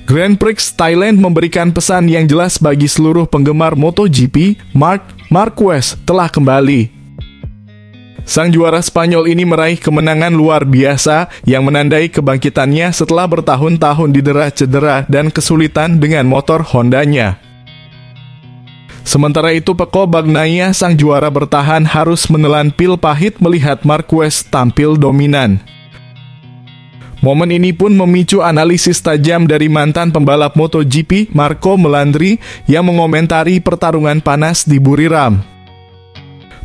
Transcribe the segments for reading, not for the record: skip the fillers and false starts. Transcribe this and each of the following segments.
Grand Prix Thailand memberikan pesan yang jelas bagi seluruh penggemar MotoGP. Marc Marquez telah kembali. Sang juara Spanyol ini meraih kemenangan luar biasa yang menandai kebangkitannya setelah bertahun-tahun didera cedera dan kesulitan dengan motor Hondanya. Sementara itu, Pecco Bagnaia, sang juara bertahan, harus menelan pil pahit melihat Marquez tampil dominan. Momen ini pun memicu analisis tajam dari mantan pembalap MotoGP Marco Melandri yang mengomentari pertarungan panas di Buriram.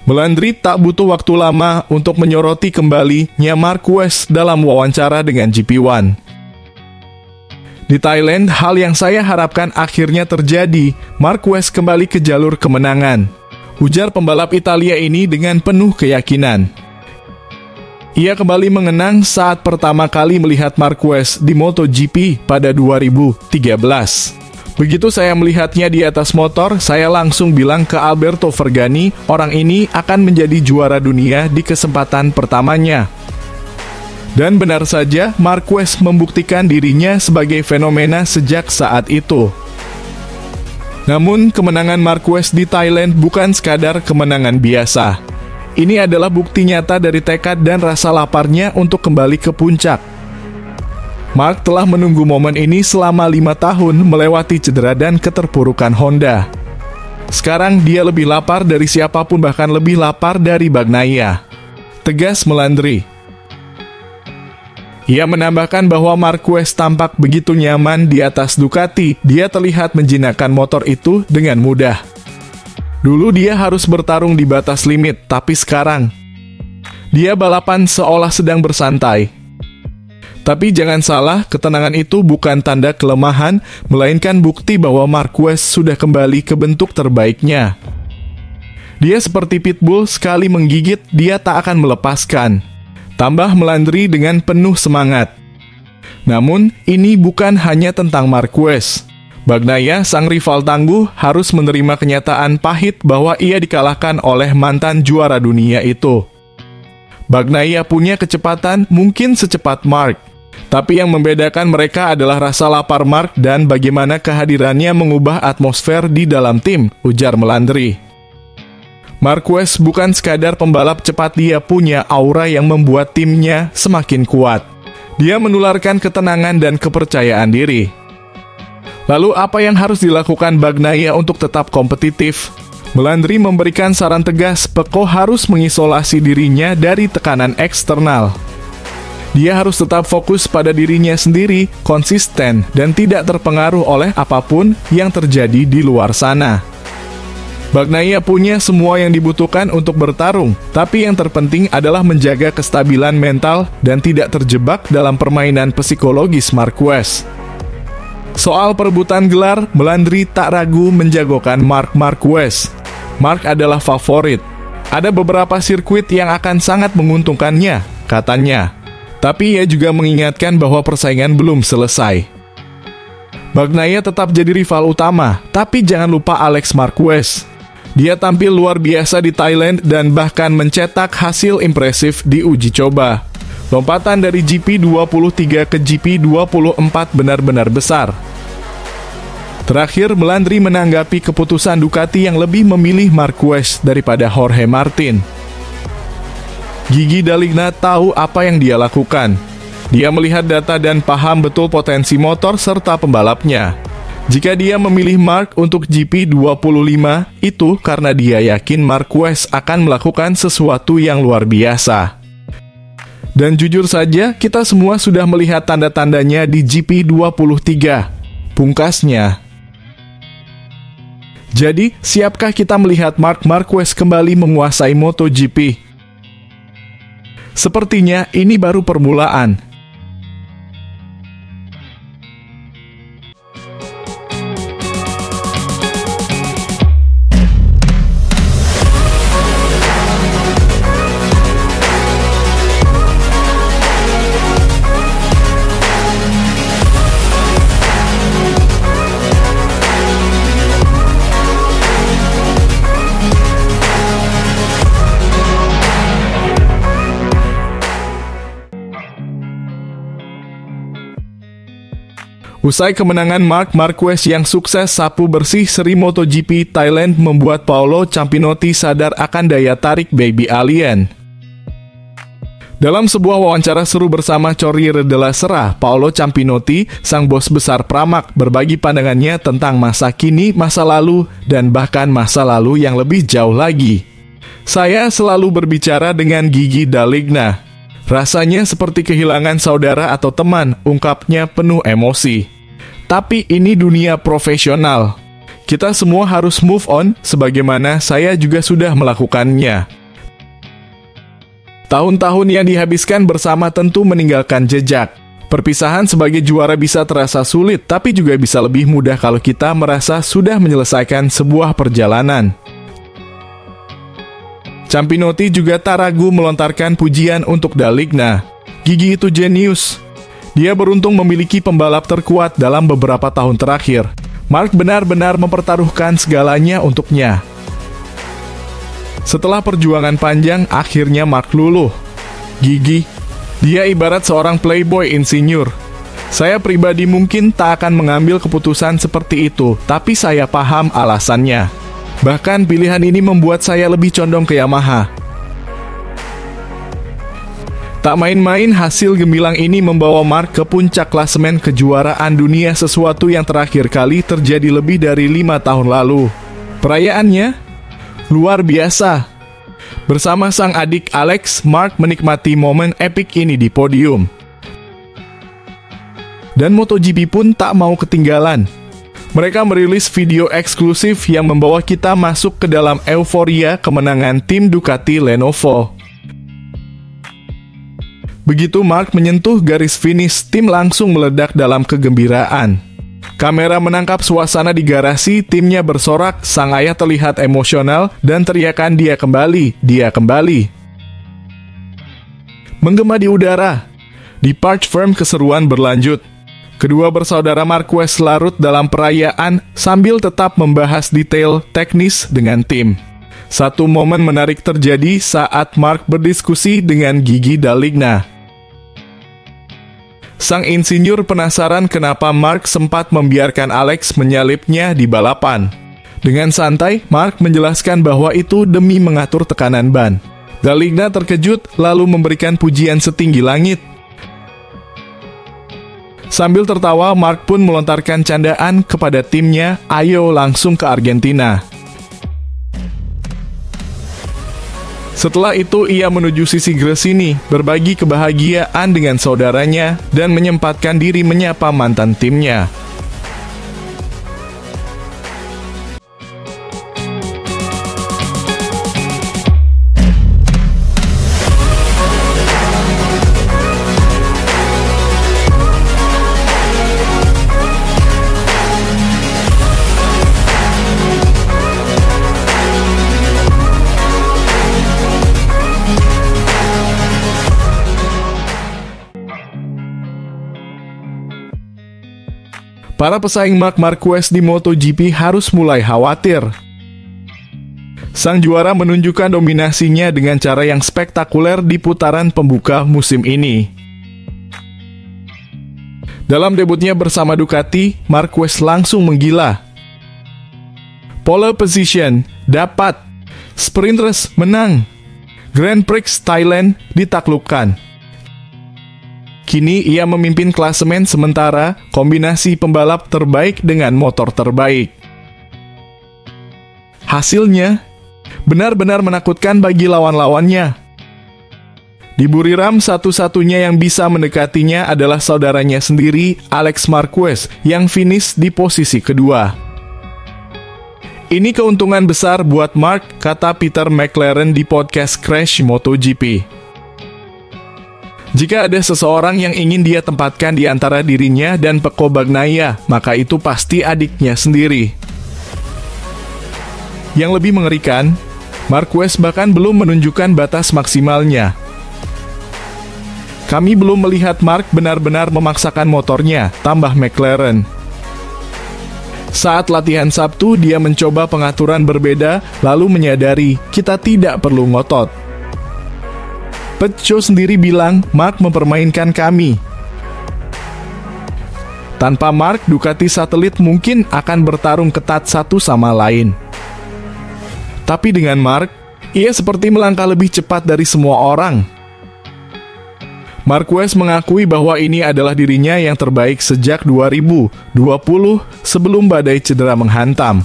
Melandri tak butuh waktu lama untuk menyoroti kembalinya Marquez dalam wawancara dengan GP1. Di Thailand, hal yang saya harapkan akhirnya terjadi. Marquez kembali ke jalur kemenangan, ujar pembalap Italia ini dengan penuh keyakinan. Ia kembali mengenang saat pertama kali melihat Marquez di MotoGP pada 2013. Begitu saya melihatnya di atas motor, saya langsung bilang ke Alberto Vergani, orang ini akan menjadi juara dunia di kesempatan pertamanya. Dan benar saja, Marquez membuktikan dirinya sebagai fenomena sejak saat itu. Namun, kemenangan Marquez di Thailand bukan sekadar kemenangan biasa. Ini adalah bukti nyata dari tekad dan rasa laparnya untuk kembali ke puncak. Marc telah menunggu momen ini selama 5 tahun melewati cedera dan keterpurukan Honda. Sekarang dia lebih lapar dari siapapun, bahkan lebih lapar dari Bagnaia, tegas Melandri. Ia menambahkan bahwa Marquez tampak begitu nyaman di atas Ducati, dia terlihat menjinakkan motor itu dengan mudah. Dulu dia harus bertarung di batas limit, tapi sekarang dia balapan seolah sedang bersantai. Tapi jangan salah, ketenangan itu bukan tanda kelemahan, melainkan bukti bahwa Marquez sudah kembali ke bentuk terbaiknya. Dia seperti pitbull, sekali menggigit, dia tak akan melepaskan, tambah Melandri dengan penuh semangat. Namun, ini bukan hanya tentang Marquez. Bagnaia, sang rival tangguh, harus menerima kenyataan pahit bahwa ia dikalahkan oleh mantan juara dunia itu. Bagnaia punya kecepatan mungkin secepat Marc, tapi yang membedakan mereka adalah rasa lapar Marc dan bagaimana kehadirannya mengubah atmosfer di dalam tim, ujar Melandri. Marquez bukan sekadar pembalap cepat, dia punya aura yang membuat timnya semakin kuat. Dia menularkan ketenangan dan kepercayaan diri. Lalu apa yang harus dilakukan Bagnaia untuk tetap kompetitif? Melandri memberikan saran tegas, Pecco harus mengisolasi dirinya dari tekanan eksternal. Dia harus tetap fokus pada dirinya sendiri, konsisten, dan tidak terpengaruh oleh apapun yang terjadi di luar sana. Bagnaia punya semua yang dibutuhkan untuk bertarung, tapi yang terpenting adalah menjaga kestabilan mental dan tidak terjebak dalam permainan psikologis Marquez. Soal perebutan gelar, Melandri tak ragu menjagokan Marc Marquez. Marc adalah favorit. Ada beberapa sirkuit yang akan sangat menguntungkannya, katanya. Tapi ia juga mengingatkan bahwa persaingan belum selesai. Bagnaia tetap jadi rival utama, tapi jangan lupa Alex Marquez. Dia tampil luar biasa di Thailand dan bahkan mencetak hasil impresif di uji coba. Lompatan dari GP23 ke GP24 benar-benar besar. Terakhir, Melandri menanggapi keputusan Ducati yang lebih memilih Marquez daripada Jorge Martin. Gigi Daligna tahu apa yang dia lakukan. Dia melihat data dan paham betul potensi motor serta pembalapnya. Jika dia memilih Marc untuk GP25, itu karena dia yakin Marquez akan melakukan sesuatu yang luar biasa. Dan jujur saja, kita semua sudah melihat tanda-tandanya di GP23. Pungkasnya. Jadi, siapkah kita melihat Marc Marquez kembali menguasai MotoGP? Sepertinya ini baru permulaan. Usai kemenangan Marc Marquez yang sukses sapu bersih seri MotoGP Thailand membuat Paolo Ciampinotti sadar akan daya tarik Baby Alien. Dalam sebuah wawancara seru bersama Corriere della Sera, Paolo Ciampinotti, sang bos besar Pramac, berbagi pandangannya tentang masa kini, masa lalu, dan bahkan masa lalu yang lebih jauh lagi. Saya selalu berbicara dengan Gigi D'Aligna. Rasanya seperti kehilangan saudara atau teman, ungkapnya penuh emosi. Tapi ini dunia profesional. Kita semua harus move on, sebagaimana saya juga sudah melakukannya. Tahun-tahun yang dihabiskan bersama tentu meninggalkan jejak. Perpisahan sebagai juara bisa terasa sulit, tapi juga bisa lebih mudah kalau kita merasa sudah menyelesaikan sebuah perjalanan. Ciampinotti juga tak ragu melontarkan pujian untuk D'Aligna. Gigi itu jenius. Dia beruntung memiliki pembalap terkuat dalam beberapa tahun terakhir. Marc benar-benar mempertaruhkan segalanya untuknya. Setelah perjuangan panjang, akhirnya Marc luluh. Gigi, dia ibarat seorang playboy insinyur. Saya pribadi mungkin tak akan mengambil keputusan seperti itu, tapi saya paham alasannya. Bahkan pilihan ini membuat saya lebih condong ke Yamaha. Tak main-main, hasil gemilang ini membawa Marc ke puncak klasemen kejuaraan dunia, sesuatu yang terakhir kali terjadi lebih dari 5 tahun lalu. Perayaannya luar biasa. Bersama sang adik Alex, Marc menikmati momen epik ini di podium. Dan MotoGP pun tak mau ketinggalan. Mereka merilis video eksklusif yang membawa kita masuk ke dalam euforia kemenangan tim Ducati Lenovo. Begitu Marc menyentuh garis finish, tim langsung meledak dalam kegembiraan. Kamera menangkap suasana di garasi, timnya bersorak, sang ayah terlihat emosional, dan teriakan dia kembali, dia kembali. Menggema di udara. Di Parc Ferme keseruan berlanjut. Kedua bersaudara Marquez larut dalam perayaan sambil tetap membahas detail teknis dengan tim. Satu momen menarik terjadi saat Marc berdiskusi dengan Gigi D'Aligna. Sang insinyur penasaran kenapa Marc sempat membiarkan Alex menyalipnya di balapan. Dengan santai, Marc menjelaskan bahwa itu demi mengatur tekanan ban. D'Aligna terkejut lalu memberikan pujian setinggi langit. Sambil tertawa, Marc pun melontarkan candaan kepada timnya, ayo langsung ke Argentina. Setelah itu, ia menuju sisi Gresini, berbagi kebahagiaan dengan saudaranya, dan menyempatkan diri menyapa mantan timnya. Para pesaing Marc Marquez di MotoGP harus mulai khawatir. Sang juara menunjukkan dominasinya dengan cara yang spektakuler di putaran pembuka musim ini. Dalam debutnya bersama Ducati, Marquez langsung menggila. Pole position dapat, sprint race menang, Grand Prix Thailand ditaklukkan. Kini ia memimpin klasemen sementara kombinasi pembalap terbaik dengan motor terbaik. Hasilnya benar-benar menakutkan bagi lawan-lawannya. Di Buriram, satu-satunya yang bisa mendekatinya adalah saudaranya sendiri, Alex Marquez, yang finish di posisi kedua. Ini keuntungan besar buat Marc, kata Peter McLaren di podcast Crash MotoGP. Jika ada seseorang yang ingin dia tempatkan di antara dirinya dan Pecco Bagnaia, maka itu pasti adiknya sendiri. Yang lebih mengerikan, Marquez bahkan belum menunjukkan batas maksimalnya. Kami belum melihat Marc benar-benar memaksakan motornya, tambah McLaren. Saat latihan Sabtu, dia mencoba pengaturan berbeda, lalu menyadari kita tidak perlu ngotot. Pecco sendiri bilang, Marc mempermainkan kami. Tanpa Marc, Ducati satelit mungkin akan bertarung ketat satu sama lain. Tapi dengan Marc, ia seperti melangkah lebih cepat dari semua orang. Marquez mengakui bahwa ini adalah dirinya yang terbaik sejak 2020 sebelum badai cedera menghantam.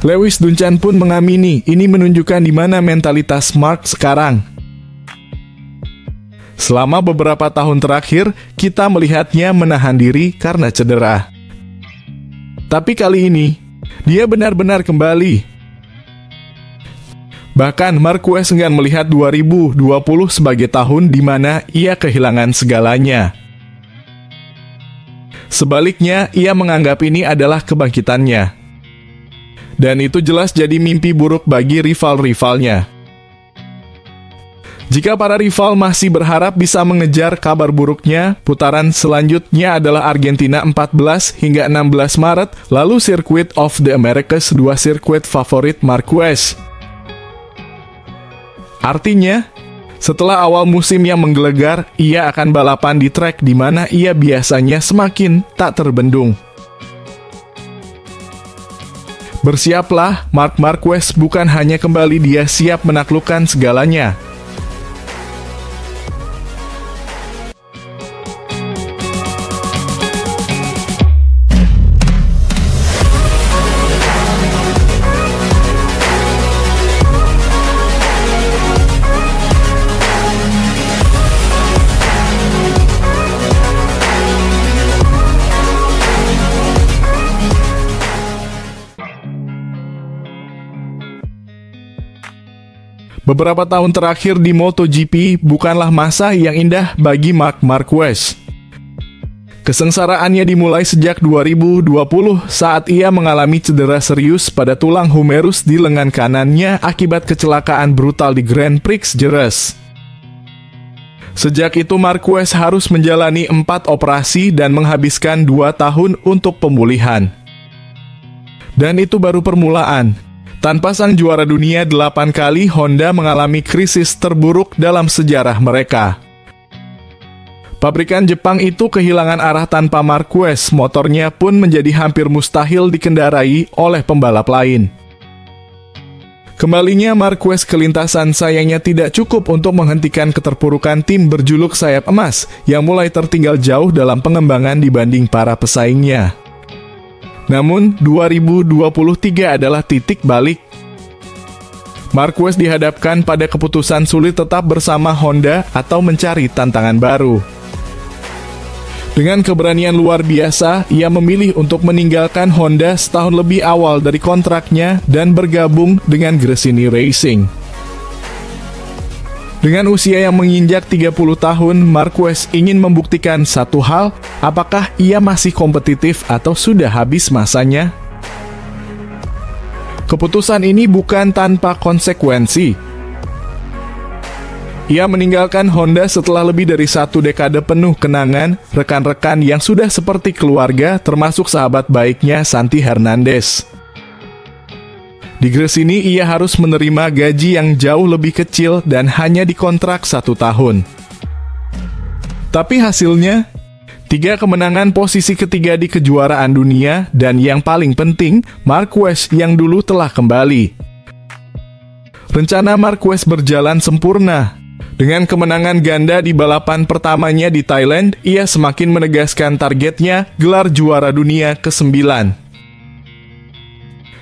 Lewis Duncan pun mengamini ini menunjukkan di mana mentalitas Marc sekarang. Selama beberapa tahun terakhir, kita melihatnya menahan diri karena cedera. Tapi kali ini, dia benar-benar kembali. Bahkan Marquez enggan melihat 2020 sebagai tahun di mana ia kehilangan segalanya. Sebaliknya, ia menganggap ini adalah kebangkitannya. Dan itu jelas jadi mimpi buruk bagi rival-rivalnya. Jika para rival masih berharap bisa mengejar kabar buruknya, putaran selanjutnya adalah Argentina 14 hingga 16 Maret, lalu Circuit of the Americas, dua sirkuit favorit Marquez. Artinya, setelah awal musim yang menggelegar, ia akan balapan di trek di mana ia biasanya semakin tak terbendung. Bersiaplah, Marc Marquez bukan hanya kembali, dia siap menaklukkan segalanya. Beberapa tahun terakhir di MotoGP bukanlah masa yang indah bagi Marc Marquez. Kesengsaraannya dimulai sejak 2020 saat ia mengalami cedera serius pada tulang humerus di lengan kanannya akibat kecelakaan brutal di Grand Prix Jerez. Sejak itu Marquez harus menjalani 4 operasi dan menghabiskan 2 tahun untuk pemulihan. Dan itu baru permulaan. Tanpa sang juara dunia 8 kali, Honda mengalami krisis terburuk dalam sejarah mereka. Pabrikan Jepang itu kehilangan arah tanpa Marquez, motornya pun menjadi hampir mustahil dikendarai oleh pembalap lain. Kembalinya Marquez ke lintasan sayangnya tidak cukup untuk menghentikan keterpurukan tim berjuluk sayap emas yang mulai tertinggal jauh dalam pengembangan dibanding para pesaingnya. Namun, 2023 adalah titik balik. Marquez dihadapkan pada keputusan sulit tetap bersama Honda atau mencari tantangan baru. Dengan keberanian luar biasa, ia memilih untuk meninggalkan Honda setahun lebih awal dari kontraknya dan bergabung dengan Gresini Racing. Dengan usia yang menginjak 30 tahun, Marquez ingin membuktikan satu hal, apakah ia masih kompetitif atau sudah habis masanya? Keputusan ini bukan tanpa konsekuensi. Ia meninggalkan Honda setelah lebih dari 1 dekade penuh kenangan, rekan-rekan yang sudah seperti keluarga, termasuk sahabat baiknya Santi Hernandez. Di Gresini ia harus menerima gaji yang jauh lebih kecil dan hanya dikontrak 1 tahun. Tapi hasilnya, 3 kemenangan, posisi ketiga di kejuaraan dunia, dan yang paling penting, Marquez yang dulu telah kembali. Rencana Marquez berjalan sempurna. Dengan kemenangan ganda di balapan pertamanya di Thailand, ia semakin menegaskan targetnya gelar juara dunia ke-9.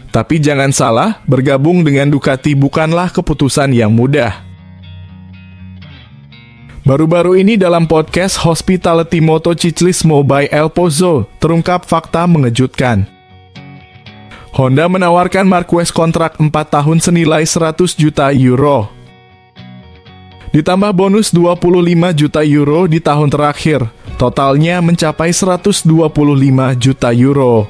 Tapi jangan salah, bergabung dengan Ducati bukanlah keputusan yang mudah. Baru-baru ini dalam podcast Hospitality Motociclismo by El Pozo, terungkap fakta mengejutkan. Honda menawarkan Marquez kontrak 4 tahun senilai 100 juta euro. Ditambah bonus 25 juta euro di tahun terakhir, totalnya mencapai 125 juta euro.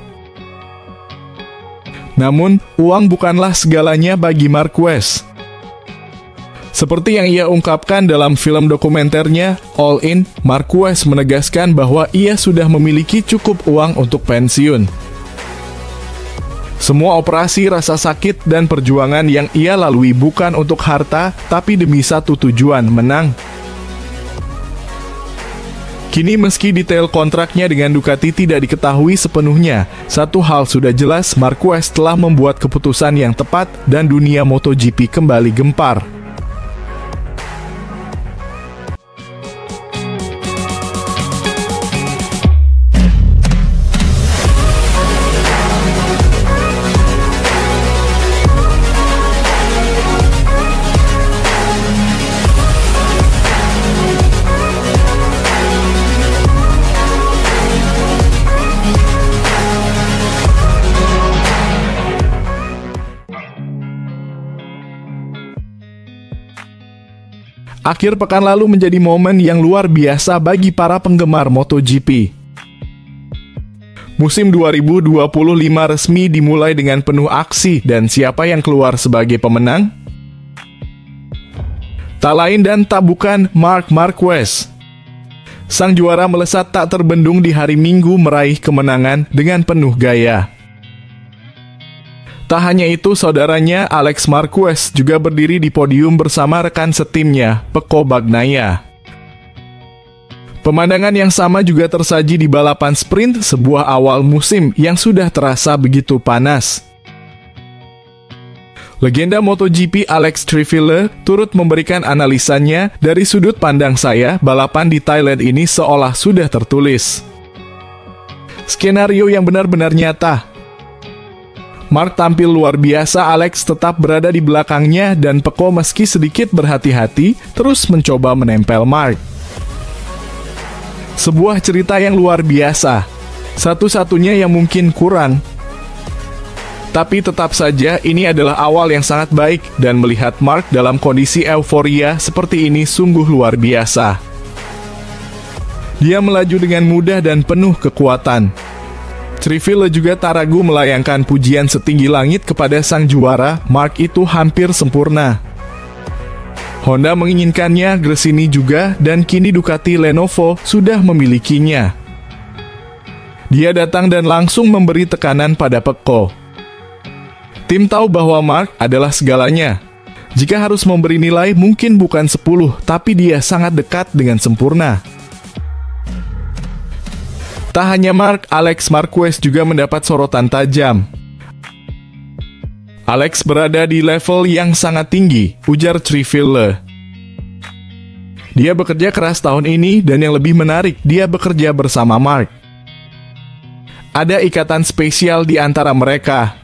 Namun, uang bukanlah segalanya bagi Marquez. Seperti yang ia ungkapkan dalam film dokumenternya, All In, Marquez menegaskan bahwa ia sudah memiliki cukup uang untuk pensiun. Semua operasi, rasa sakit, dan perjuangan yang ia lalui bukan untuk harta, tapi demi satu tujuan, menang. Kini meski detail kontraknya dengan Ducati tidak diketahui sepenuhnya, satu hal sudah jelas, Marquez telah membuat keputusan yang tepat dan dunia MotoGP kembali gempar. Akhir pekan lalu menjadi momen yang luar biasa bagi para penggemar MotoGP. Musim 2025 resmi dimulai dengan penuh aksi, dan siapa yang keluar sebagai pemenang? Tak lain dan tak bukan Marc Marquez. Sang juara melesat tak terbendung di hari Minggu meraih kemenangan dengan penuh gaya. Tak hanya itu, saudaranya Alex Marquez juga berdiri di podium bersama rekan setimnya, Pecco Bagnaia. Pemandangan yang sama juga tersaji di balapan sprint, sebuah awal musim yang sudah terasa begitu panas. Legenda MotoGP Alex Triville turut memberikan analisanya. Dari sudut pandang saya, balapan di Thailand ini seolah sudah tertulis. Skenario yang benar-benar nyata. Marc tampil luar biasa, Alex tetap berada di belakangnya, dan Pecco meski sedikit berhati-hati, terus mencoba menempel Marc. Sebuah cerita yang luar biasa, satu-satunya yang mungkin kurang. Tapi tetap saja ini adalah awal yang sangat baik, dan melihat Marc dalam kondisi euforia seperti ini sungguh luar biasa. Dia melaju dengan mudah dan penuh kekuatan. Triville juga tak ragu melayangkan pujian setinggi langit kepada sang juara. Marc itu hampir sempurna. Honda menginginkannya, Gresini juga, dan kini Ducati Lenovo sudah memilikinya. Dia datang dan langsung memberi tekanan pada Pecco. Tim tahu bahwa Marc adalah segalanya. Jika harus memberi nilai, mungkin bukan 10, tapi dia sangat dekat dengan sempurna. Tak hanya Marc, Alex Marquez juga mendapat sorotan tajam. Alex berada di level yang sangat tinggi, ujar Triville. Dia bekerja keras tahun ini, dan yang lebih menarik, dia bekerja bersama Marc. Ada ikatan spesial di antara mereka.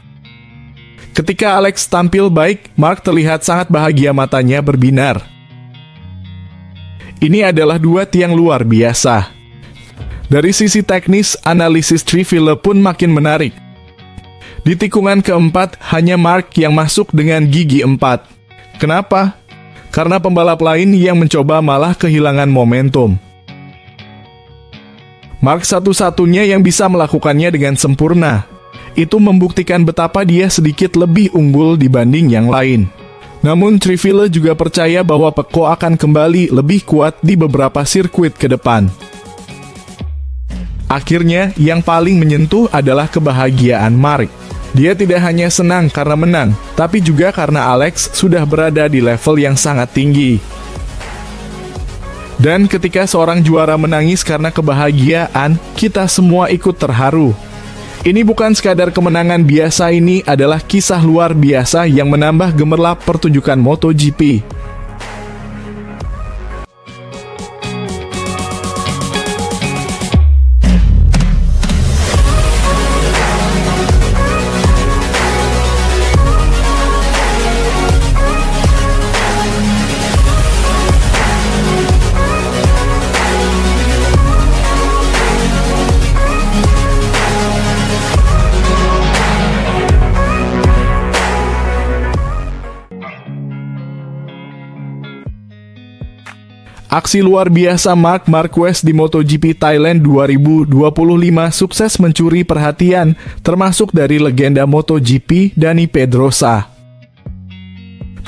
Ketika Alex tampil baik, Marc terlihat sangat bahagia, matanya berbinar. Ini adalah duet yang luar biasa. Dari sisi teknis, analisis Triville pun makin menarik. Di tikungan keempat, hanya Marc yang masuk dengan gigi 4. Kenapa? Karena pembalap lain yang mencoba malah kehilangan momentum. Marc satu-satunya yang bisa melakukannya dengan sempurna. Itu membuktikan betapa dia sedikit lebih unggul dibanding yang lain. Namun Triville juga percaya bahwa Pecco akan kembali lebih kuat di beberapa sirkuit ke depan. Akhirnya, yang paling menyentuh adalah kebahagiaan Marc. Dia tidak hanya senang karena menang, tapi juga karena Alex sudah berada di level yang sangat tinggi. Dan ketika seorang juara menangis karena kebahagiaan, kita semua ikut terharu. Ini bukan sekadar kemenangan biasa, ini adalah kisah luar biasa yang menambah gemerlap pertunjukan MotoGP. Aksi luar biasa Marc Marquez di MotoGP Thailand 2025 sukses mencuri perhatian, termasuk dari legenda MotoGP Dani Pedrosa.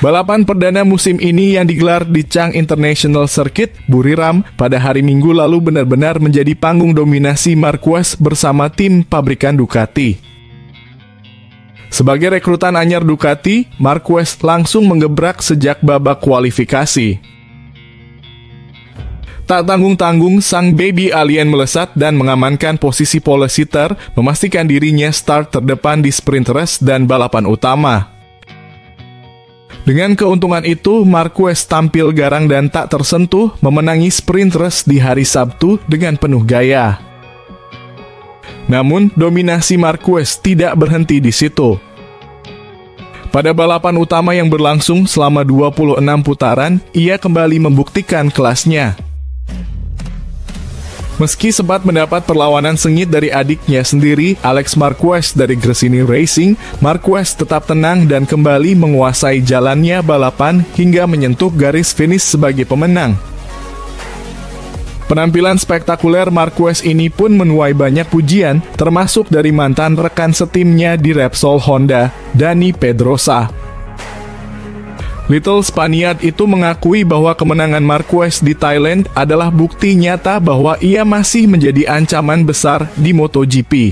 Balapan perdana musim ini yang digelar di Chang International Circuit, Buriram, pada hari Minggu lalu benar-benar menjadi panggung dominasi Marquez bersama tim pabrikan Ducati. Sebagai rekrutan anyar Ducati, Marquez langsung menggebrak sejak babak kualifikasi. Tak tanggung-tanggung, sang baby alien melesat dan mengamankan posisi pole sitter, memastikan dirinya start terdepan di sprint race dan balapan utama. Dengan keuntungan itu, Marquez tampil garang dan tak tersentuh, memenangi sprint race di hari Sabtu dengan penuh gaya. Namun, dominasi Marquez tidak berhenti di situ. Pada balapan utama yang berlangsung selama 26 putaran, ia kembali membuktikan kelasnya. Meski sempat mendapat perlawanan sengit dari adiknya sendiri, Alex Marquez dari Gresini Racing, Marquez tetap tenang dan kembali menguasai jalannya balapan hingga menyentuh garis finish sebagai pemenang. Penampilan spektakuler Marquez ini pun menuai banyak pujian, termasuk dari mantan rekan setimnya di Repsol Honda, Dani Pedrosa. Little Spaniard itu mengakui bahwa kemenangan Marquez di Thailand adalah bukti nyata bahwa ia masih menjadi ancaman besar di MotoGP.